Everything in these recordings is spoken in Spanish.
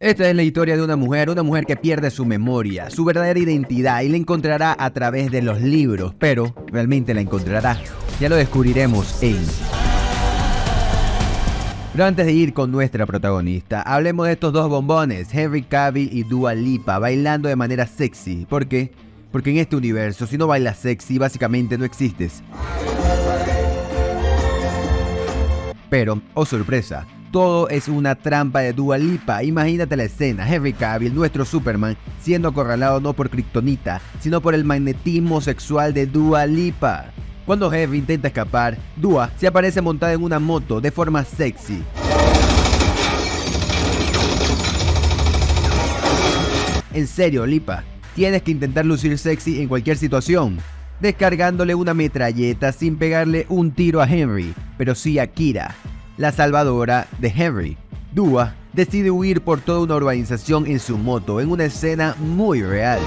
Esta es la historia de una mujer que pierde su memoria, su verdadera identidad y la encontrará a través de los libros, pero realmente la encontrará. Ya lo descubriremos en... Pero antes de ir con nuestra protagonista, hablemos de estos dos bombones, Henry Cavill y Dua Lipa, bailando de manera sexy. ¿Por qué? Porque en este universo, si no bailas sexy, básicamente no existes. Pero, oh sorpresa, todo es una trampa de Dua Lipa. Imagínate la escena, Henry Cavill, nuestro Superman, siendo acorralado no por Kryptonita, sino por el magnetismo sexual de Dua Lipa. Cuando Henry intenta escapar, Dua se aparece montada en una moto de forma sexy. En serio, Lipa, tienes que intentar lucir sexy en cualquier situación, descargándole una metralleta sin pegarle un tiro a Henry, pero sí a Kira, la salvadora de Henry. Dua decide huir por toda una urbanización en su moto, en una escena muy real.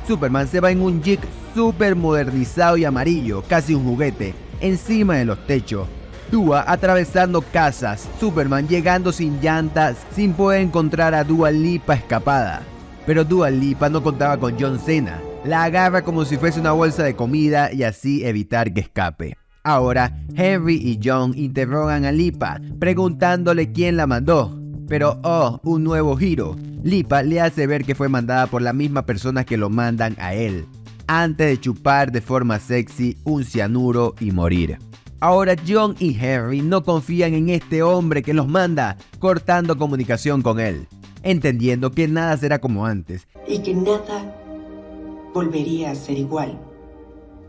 Superman se va en un Jeep super modernizado y amarillo, casi un juguete, encima de los techos. Dua atravesando casas, Superman llegando sin llantas, sin poder encontrar a Dua Lipa escapada. Pero Dua Lipa no contaba con John Cena, la agarra como si fuese una bolsa de comida y así evitar que escape. Ahora, Henry y John interrogan a Lipa, preguntándole quién la mandó. Pero oh, un nuevo giro. Lipa le hace ver que fue mandada por la misma persona que lo mandan a él, antes de chupar de forma sexy un cianuro y morir. Ahora John y Henry no confían en este hombre que los manda, cortando comunicación con él, entendiendo que nada será como antes. Y que nada volvería a ser igual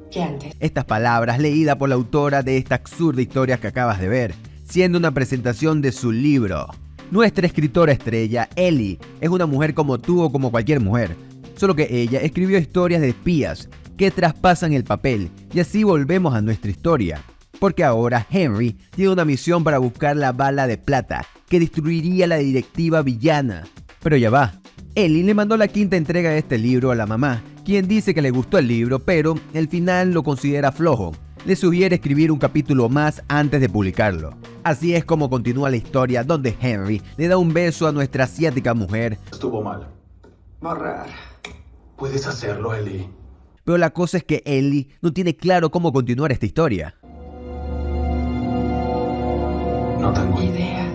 que antes. Estas palabras leídas por la autora de esta absurda historia que acabas de ver, siendo una presentación de su libro. Nuestra escritora estrella, Ellie, es una mujer como tú o como cualquier mujer, solo que ella escribió historias de espías que traspasan el papel, y así volvemos a nuestra historia. Porque ahora Henry tiene una misión para buscar la bala de plata que destruiría la directiva villana. Pero ya va, Ellie le mandó la quinta entrega de este libro a la mamá, quien dice que le gustó el libro, pero el final lo considera flojo. Le sugiere escribir un capítulo más antes de publicarlo. Así es como continúa la historia, donde Henry le da un beso a nuestra asiática mujer. Estuvo mal. Borrar. Puedes hacerlo, Ellie. Pero la cosa es que Ellie no tiene claro cómo continuar esta historia. No tengo Idea.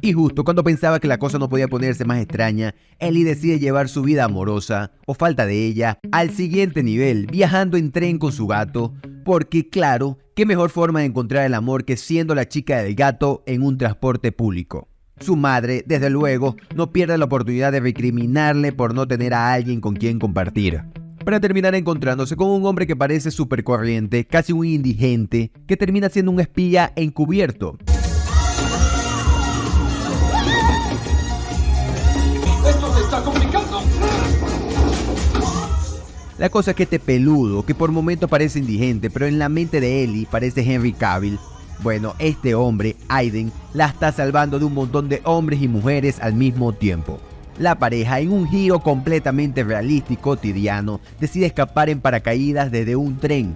Y justo cuando pensaba que la cosa no podía ponerse más extraña, Ellie decide llevar su vida amorosa, o falta de ella, al siguiente nivel, viajando en tren con su gato, porque claro, qué mejor forma de encontrar el amor que siendo la chica del gato en un transporte público. Su madre, desde luego, no pierde la oportunidad de recriminarle por no tener a alguien con quien compartir, para terminar encontrándose con un hombre que parece súper corriente, casi un indigente, que termina siendo un espía encubierto. ¡Esto se está complicando! La cosa es que este peludo, que por momentos parece indigente, pero en la mente de Ellie parece Henry Cavill, bueno, este hombre, Aiden, la está salvando de un montón de hombres y mujeres al mismo tiempo. La pareja, en un giro completamente realista y cotidiano, decide escapar en paracaídas desde un tren.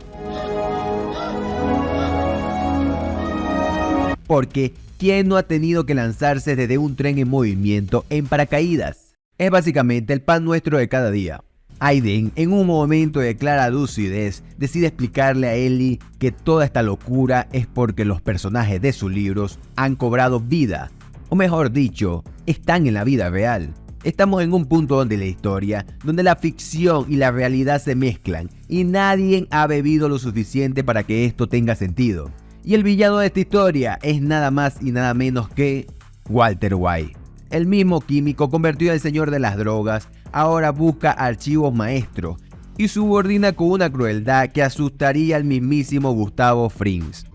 Porque, ¿quién no ha tenido que lanzarse desde un tren en movimiento en paracaídas? Es básicamente el pan nuestro de cada día. Aiden, en un momento de clara lucidez, decide explicarle a Ellie que toda esta locura es porque los personajes de sus libros han cobrado vida, o mejor dicho, están en la vida real. Estamos en un punto donde la historia, donde la ficción y la realidad se mezclan, y nadie ha bebido lo suficiente para que esto tenga sentido. Y el villano de esta historia es nada más y nada menos que Walter White. El mismo químico convertido en señor de las drogas, ahora busca archivos maestros y subordina con una crueldad que asustaría al mismísimo Gustavo Frings.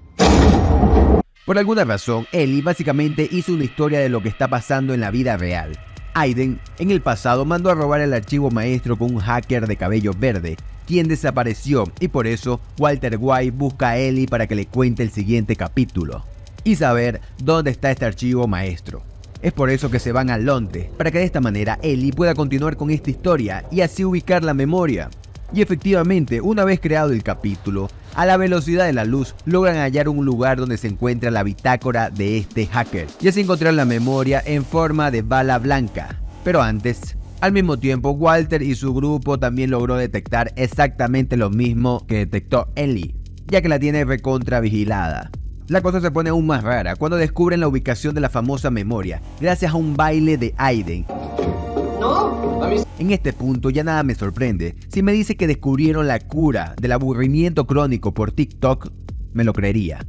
Por alguna razón, Ellie básicamente hizo una historia de lo que está pasando en la vida real. Aiden, en el pasado, mandó a robar el archivo maestro con un hacker de cabello verde, quien desapareció, y por eso Walter White busca a Ellie para que le cuente el siguiente capítulo y saber dónde está este archivo maestro. Es por eso que se van al Londres, para que de esta manera Ellie pueda continuar con esta historia y así ubicar la memoria. Y efectivamente, una vez creado el capítulo, a la velocidad de la luz logran hallar un lugar donde se encuentra la bitácora de este hacker y así encontrar la memoria en forma de bala blanca. Pero antes, al mismo tiempo, Walter y su grupo también logró detectar exactamente lo mismo que detectó Ellie, ya que la tiene recontra vigilada. La cosa se pone aún más rara cuando descubren la ubicación de la famosa memoria gracias a un baile de Aiden. No, a mí... En este punto ya nada me sorprende. Si me dice que descubrieron la cura del aburrimiento crónico por TikTok, me lo creería.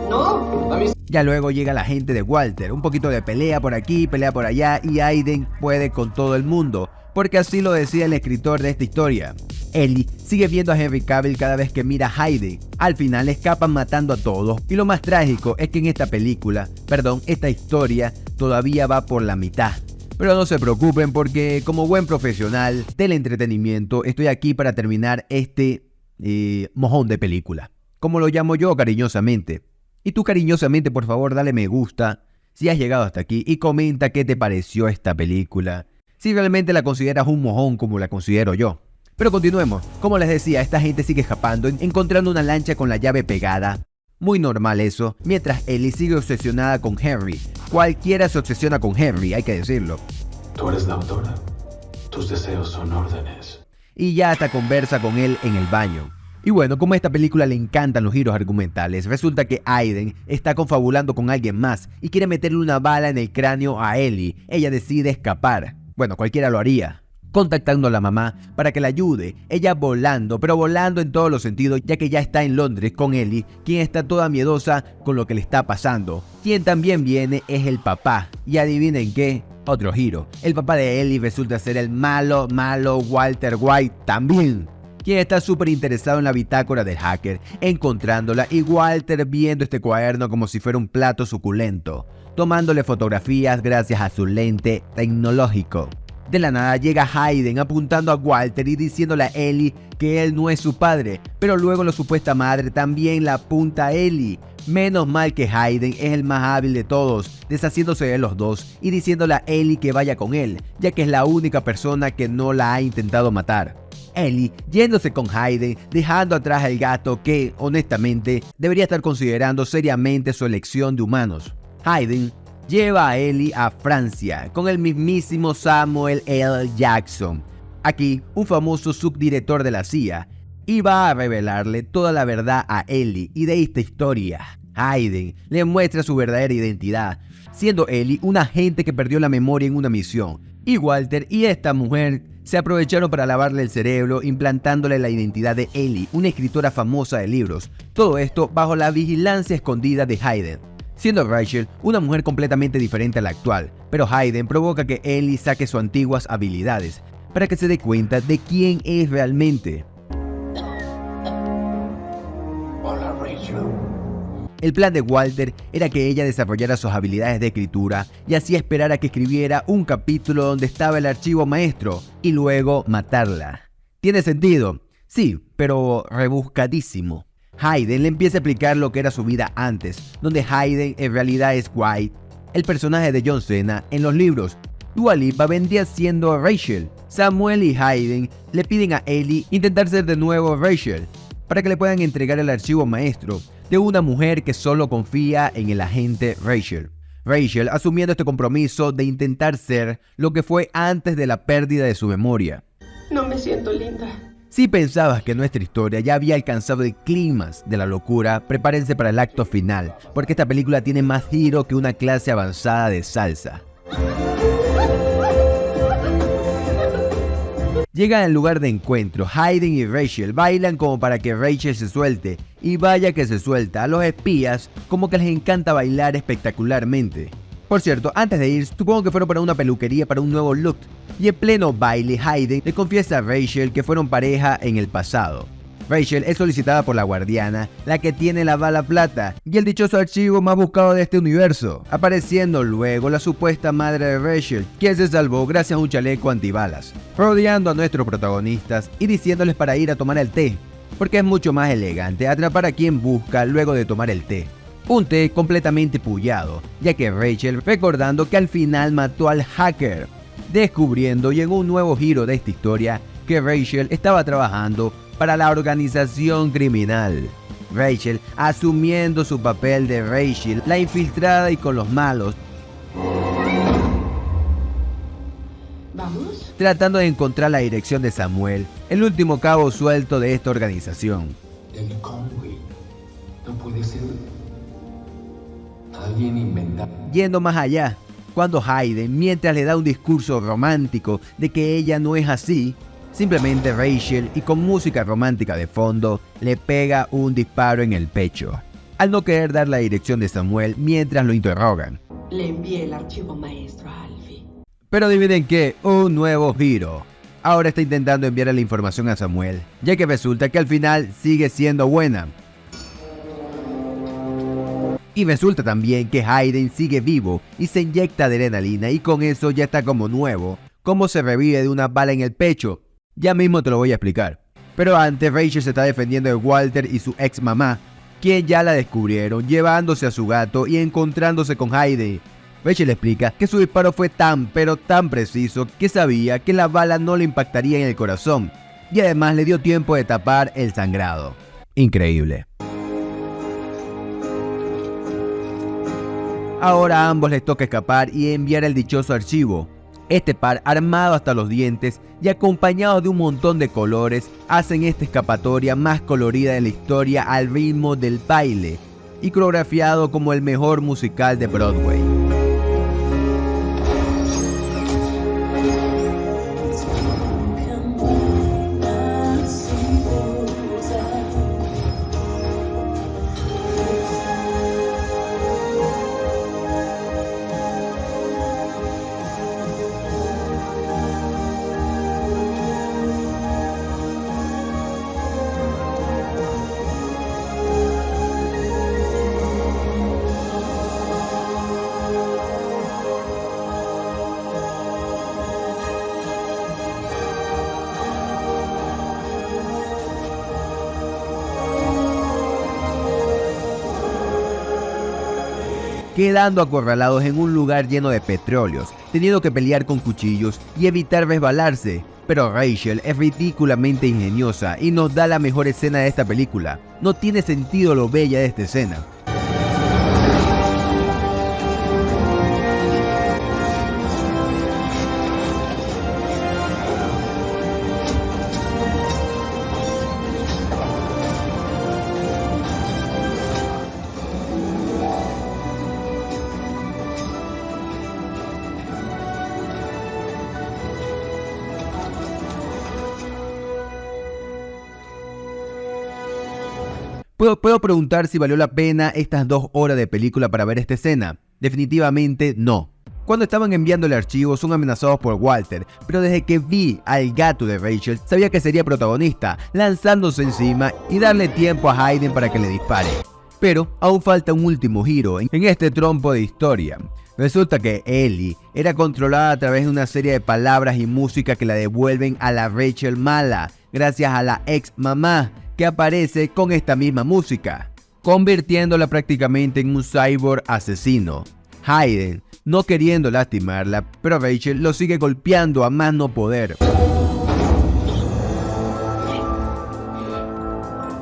No, a mí... Ya luego llega la gente de Walter, un poquito de pelea por aquí, pelea por allá y Aiden puede con todo el mundo, porque así lo decía el escritor de esta historia. Ellie sigue viendo a Henry Cavill cada vez que mira a Aiden. Al final escapan matando a todos y lo más trágico es que en esta historia todavía va por la mitad. Pero no se preocupen porque como buen profesional del entretenimiento estoy aquí para terminar este mojón de película, como lo llamo yo cariñosamente. Y tú cariñosamente por favor dale me gusta si has llegado hasta aquí y comenta qué te pareció esta película, si realmente la consideras un mojón como la considero yo. Pero continuemos, como les decía, esta gente sigue escapando, encontrando una lancha con la llave pegada. Muy normal eso, mientras Ellie sigue obsesionada con Henry. Cualquiera se obsesiona con Henry, hay que decirlo. Tú eres la autora. Tus deseos son órdenes. Y ya hasta conversa con él en el baño. Y bueno, como a esta película le encantan los giros argumentales, resulta que Aiden está confabulando con alguien más y quiere meterle una bala en el cráneo a Ellie. Ella decide escapar. Bueno, cualquiera lo haría. Contactando a la mamá para que la ayude, ella volando, pero volando en todos los sentidos, ya que ya está en Londres con Ellie, quien está toda miedosa con lo que le está pasando. Quien también viene es el papá, y adivinen qué, otro giro. El papá de Ellie resulta ser el malo Walter White también, quien está súper interesado en la bitácora del hacker, encontrándola y Walter viendo este cuaderno como si fuera un plato suculento, tomándole fotografías gracias a su lente tecnológico. De la nada llega Aiden apuntando a Walter y diciéndole a Ellie que él no es su padre, pero luego la supuesta madre también la apunta a Ellie. Menos mal que Aiden es el más hábil de todos, deshaciéndose de los dos y diciéndole a Ellie que vaya con él, ya que es la única persona que no la ha intentado matar. Ellie yéndose con Aiden, dejando atrás al gato que, honestamente, debería estar considerando seriamente su elección de humanos. Aiden lleva a Ellie a Francia con el mismísimo Samuel L. Jackson, aquí un famoso subdirector de la CIA, y va a revelarle toda la verdad a Ellie y de esta historia. Aiden le muestra su verdadera identidad, siendo Ellie un agente que perdió la memoria en una misión, y Walter y esta mujer se aprovecharon para lavarle el cerebro implantándole la identidad de Ellie, una escritora famosa de libros, todo esto bajo la vigilancia escondida de Aiden. Siendo Rachel una mujer completamente diferente a la actual, pero Aiden provoca que Ellie saque sus antiguas habilidades para que se dé cuenta de quién es realmente. Hola, Rachel. El plan de Walter era que ella desarrollara sus habilidades de escritura y así esperar a que escribiera un capítulo donde estaba el archivo maestro y luego matarla. ¿Tiene sentido? Sí, pero rebuscadísimo. Aiden le empieza a explicar lo que era su vida antes, donde Aiden en realidad es White, el personaje de John Cena en los libros. Dua Lipa vendría siendo Rachel. Samuel y Aiden le piden a Ellie intentar ser de nuevo Rachel, para que le puedan entregar el archivo maestro de una mujer que solo confía en el agente Rachel. Rachel asumiendo este compromiso de intentar ser lo que fue antes de la pérdida de su memoria. No me siento linda. Si pensabas que nuestra historia ya había alcanzado el clímax de la locura, prepárense para el acto final, porque esta película tiene más giro que una clase avanzada de salsa. Llegan al lugar de encuentro, Aiden y Rachel bailan como para que Rachel se suelte, y vaya que se suelta, a los espías como que les encanta bailar espectacularmente. Por cierto, antes de ir, supongo que fueron para una peluquería para un nuevo look, y en pleno baile Aiden le confiesa a Rachel que fueron pareja en el pasado. Rachel es solicitada por la guardiana, la que tiene la bala plata y el dichoso archivo más buscado de este universo, apareciendo luego la supuesta madre de Rachel, quien se salvó gracias a un chaleco antibalas, rodeando a nuestros protagonistas y diciéndoles para ir a tomar el té, porque es mucho más elegante atrapar a quien busca luego de tomar el té. Un té completamente pullado, ya que Rachel recordando que al final mató al hacker, descubriendo y en un nuevo giro de esta historia que Rachel estaba trabajando para la organización criminal. Rachel asumiendo su papel de Rachel, la infiltrada y con los malos, ¿Vamos? tratando de encontrar la dirección de Samuel, el último cabo suelto de esta organización. El Conway. No puede ser. Alguien inventado. Yendo más allá, cuando Hayden, mientras le da un discurso romántico de que ella no es así, simplemente Rachel, y con música romántica de fondo, le pega un disparo en el pecho, al no querer dar la dirección de Samuel mientras lo interrogan. Le envié el archivo maestro a Alfie. Pero adivinen qué, un nuevo giro. Ahora está intentando enviar la información a Samuel, ya que resulta que al final sigue siendo buena. Y resulta también que Hayden sigue vivo y se inyecta adrenalina y con eso ya está como nuevo. Cómo se revive de una bala en el pecho, ya mismo te lo voy a explicar. Pero antes Rachel se está defendiendo de Walter y su ex mamá, quien ya la descubrieron llevándose a su gato y encontrándose con Hayden. Rachel explica que su disparo fue tan pero tan preciso que sabía que la bala no le impactaría en el corazón y además le dio tiempo de tapar el sangrado. Increíble. Ahora a ambos les toca escapar y enviar el dichoso archivo. Este par, armado hasta los dientes y acompañado de un montón de colores, hacen esta escapatoria más colorida de la historia al ritmo del baile y coreografiado como el mejor musical de Broadway. Quedando acorralados en un lugar lleno de petróleos, teniendo que pelear con cuchillos y evitar resbalarse. Pero Rachel es ridículamente ingeniosa y nos da la mejor escena de esta película. No tiene sentido lo bella de esta escena. ¿Puedo preguntar si valió la pena estas 2 horas de película para ver esta escena? Definitivamente no. Cuando estaban enviando el archivo son amenazados por Walter, pero desde que vi al gato de Rachel sabía que sería protagonista, lanzándose encima y darle tiempo a Hayden para que le dispare. Pero aún falta un último giro en este trompo de historia. Resulta que Ellie era controlada a través de una serie de palabras y música que la devuelven a la Rachel mala, gracias a la ex mamá, que aparece con esta misma música, convirtiéndola prácticamente en un cyborg asesino. Hayden, no queriendo lastimarla, pero Rachel lo sigue golpeando a más no poder.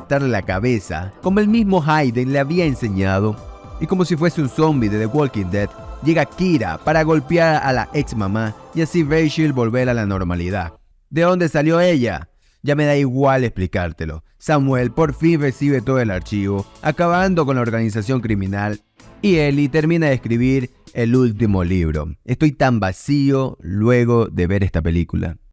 Darle la cabeza, como el mismo Hayden le había enseñado, y como si fuese un zombie de The Walking Dead, llega Kira para golpear a la ex mamá y así Rachel volver a la normalidad. ¿De dónde salió ella? Ya me da igual explicártelo. Samuel por fin recibe todo el archivo, acabando con la organización criminal, y Ellie termina de escribir el último libro. Estoy tan vacío luego de ver esta película.